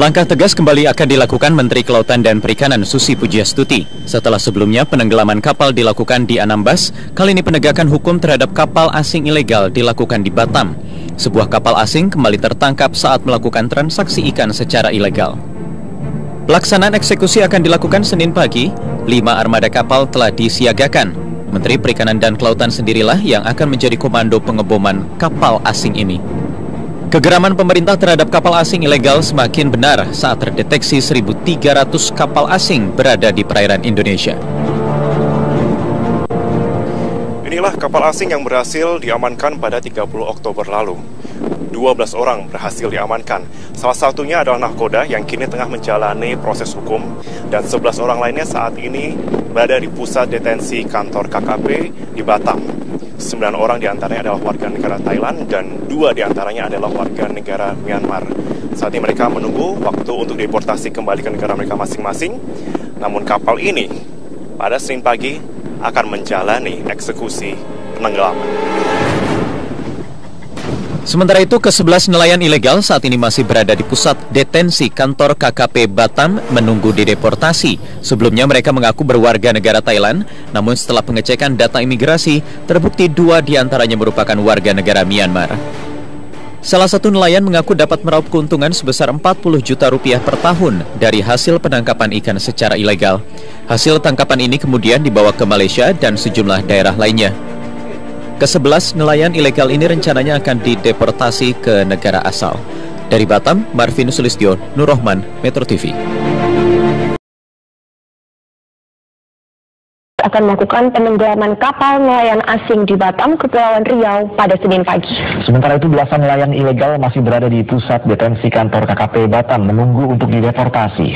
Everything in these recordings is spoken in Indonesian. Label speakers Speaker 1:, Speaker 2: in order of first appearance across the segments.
Speaker 1: Langkah tegas kembali akan dilakukan Menteri Kelautan dan Perikanan Susi Pujiastuti. Setelah sebelumnya penenggelaman kapal dilakukan di Anambas, kali ini penegakan hukum terhadap kapal asing ilegal dilakukan di Batam. Sebuah kapal asing kembali tertangkap saat melakukan transaksi ikan secara ilegal. Pelaksanaan eksekusi akan dilakukan Senin pagi. 5 armada kapal telah disiagakan. Menteri Perikanan dan Kelautan sendirilah yang akan menjadi komando pengeboman kapal asing ini. Kegeraman pemerintah terhadap kapal asing ilegal semakin benar saat terdeteksi 1.300 kapal asing berada di perairan Indonesia.
Speaker 2: Inilah kapal asing yang berhasil diamankan pada 30 Oktober lalu. 12 orang berhasil diamankan. Salah satunya adalah nahkoda yang kini tengah menjalani proses hukum, dan 11 orang lainnya saat ini berada di pusat detensi kantor KKP di Batam. 9 orang diantaranya adalah warga negara Thailand dan 2 diantaranya adalah warga negara Myanmar. Saat ini mereka menunggu waktu untuk deportasi kembali ke negara mereka masing-masing. Namun kapal ini pada Senin pagi akan menjalani eksekusi penenggelaman.
Speaker 1: Sementara itu, ke-11 nelayan ilegal saat ini masih berada di pusat detensi kantor KKP Batam menunggu dideportasi. Sebelumnya mereka mengaku berwarga negara Thailand, namun setelah pengecekan data imigrasi, terbukti 2 diantaranya merupakan warga negara Myanmar. Salah satu nelayan mengaku dapat meraup keuntungan sebesar 40 juta rupiah per tahun dari hasil penangkapan ikan secara ilegal. Hasil tangkapan ini kemudian dibawa ke Malaysia dan sejumlah daerah lainnya. Ke-11 nelayan ilegal ini rencananya akan dideportasi ke negara asal. Dari Batam, Marvin Sulistyo, Nur Rohman, Metro TV.
Speaker 3: Akan melakukan penenggelaman kapal nelayan asing di Batam, Kepulauan Riau pada Senin pagi.
Speaker 4: Sementara itu belasan nelayan ilegal masih berada di pusat detensi kantor KKP Batam menunggu untuk dideportasi.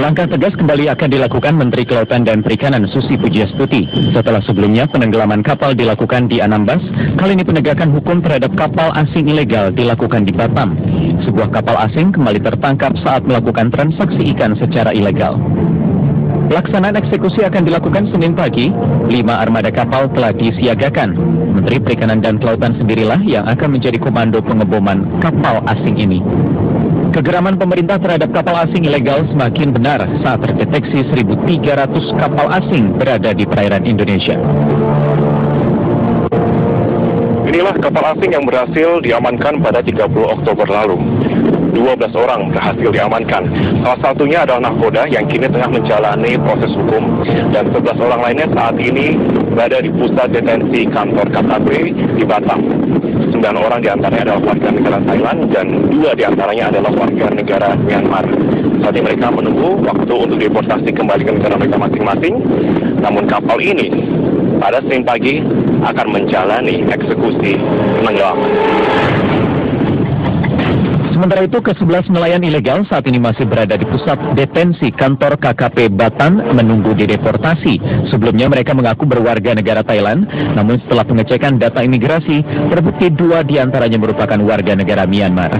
Speaker 1: Langkah tegas kembali akan dilakukan Menteri Kelautan dan Perikanan Susi Pujiastuti. Setelah sebelumnya penenggelaman kapal dilakukan di Anambas, kali ini penegakan hukum terhadap kapal asing ilegal dilakukan di Batam. Sebuah kapal asing kembali tertangkap saat melakukan transaksi ikan secara ilegal. Pelaksanaan eksekusi akan dilakukan Senin pagi. 5 armada kapal telah disiagakan. Menteri Perikanan dan Kelautan sendirilah yang akan menjadi komando pengeboman kapal asing ini. Kegeraman pemerintah terhadap kapal asing ilegal semakin benar saat terdeteksi 1.300 kapal asing berada di perairan Indonesia.
Speaker 2: Inilah kapal asing yang berhasil diamankan pada 30 Oktober lalu. 12 orang berhasil diamankan. Salah satunya adalah nahkoda yang kini tengah menjalani proses hukum, dan 11 orang lainnya saat ini berada di pusat detensi kantor KKP di Batam. 9 orang diantaranya adalah warga negara Thailand dan 2 diantaranya adalah warga negara Myanmar. Saat ini mereka menunggu waktu untuk deportasi kembali ke negara mereka masing-masing. Namun kapal ini pada Senin pagi akan menjalani eksekusi penenggelaman.
Speaker 1: Sementara itu, ke-11 nelayan ilegal saat ini masih berada di pusat detensi kantor KKP Batam menunggu dideportasi. Sebelumnya mereka mengaku berwarga negara Thailand, namun setelah pengecekan data imigrasi, terbukti 2 diantaranya merupakan warga negara Myanmar.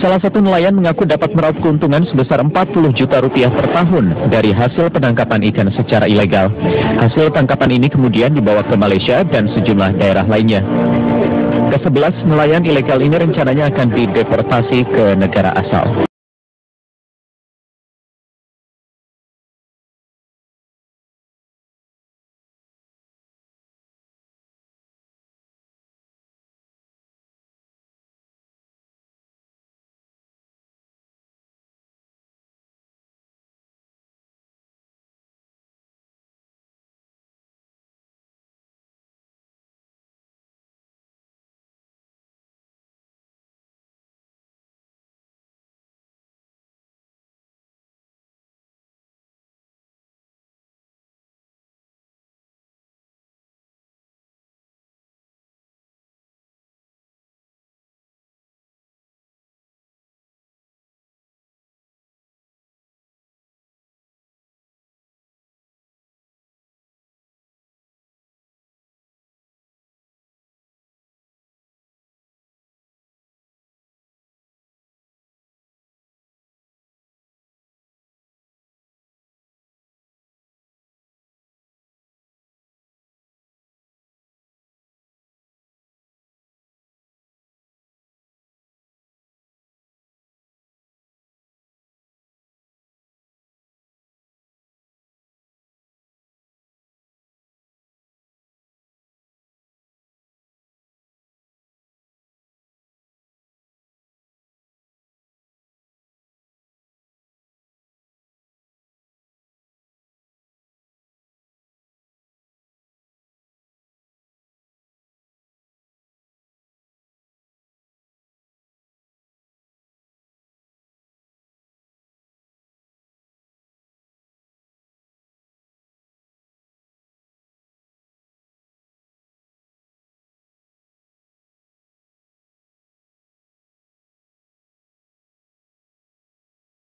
Speaker 1: Salah satu nelayan mengaku dapat meraup keuntungan sebesar 40 juta rupiah per tahun dari hasil penangkapan ikan secara ilegal. Hasil tangkapan ini kemudian dibawa ke Malaysia dan sejumlah daerah lainnya. Ke-11 nelayan ilegal ini rencananya akan dideportasi ke negara asal.